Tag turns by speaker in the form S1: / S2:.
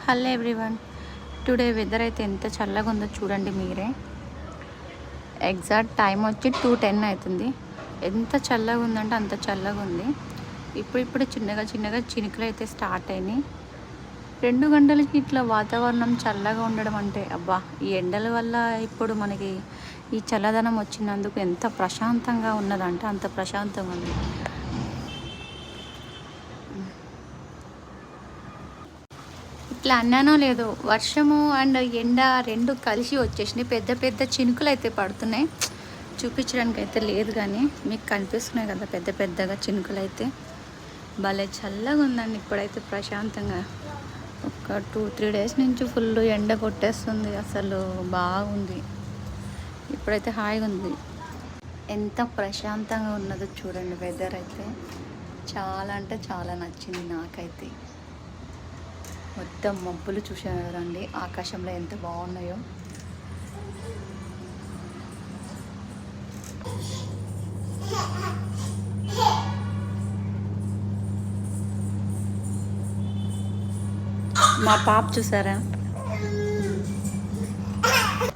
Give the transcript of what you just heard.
S1: Hello everyone. Today weather అయితే ఎంత చల్లగా ఉందో చూడండి మీరే. ఎగ్జాక్ట్ టైం వచ్చి 2:10 అవుతుంది. ఎంత చల్లగా ఉందంటే అంత చల్లగా ఉంది. ఇప్పుడు చిన్నగా చిన్నగా చినుకులు అయితే స్టార్ట్ అయినాయి. 2 గంటలకి ఇట్లా వాతావరణం చల్లగా ఉండడం అంటే అబ్బా, ఈ ఎండల వల్ల ఇప్పుడు మనకి ఈ చల్లదనం వచ్చినందుకు ఎంత ప్రశాంతంగా ఉన్నదంటే అంత ప్రశాంతంగా ఉంది. ఇట్లా అన్నానో లేదో, వర్షము అండ్ ఎండ రెండు కలిసి వచ్చేసినాయి. పెద్ద పెద్ద చినుకులు అయితే పడుతున్నాయి. చూపించడానికి అయితే లేదు, కానీ మీకు కనిపిస్తున్నాయి కదా పెద్ద పెద్దగా చినుకులు అయితే. భలే చల్లగా ఉందండి ఇప్పుడైతే ప్రశాంతంగా. ఒక 2-3 డేస్ నుంచి ఫుల్ ఎండ కొట్టేస్తుంది, అసలు బాగుంది. ఇప్పుడైతే హాయిగా ఉంది. ఎంత ప్రశాంతంగా ఉన్నదో చూడండి. వెదర్ అయితే చాలా అంటే చాలా నచ్చింది నాకైతే. మొత్తం మబ్బులు చూసారండి ఆకాశంలో ఎంత బాగున్నాయో. మా పాప చూసారా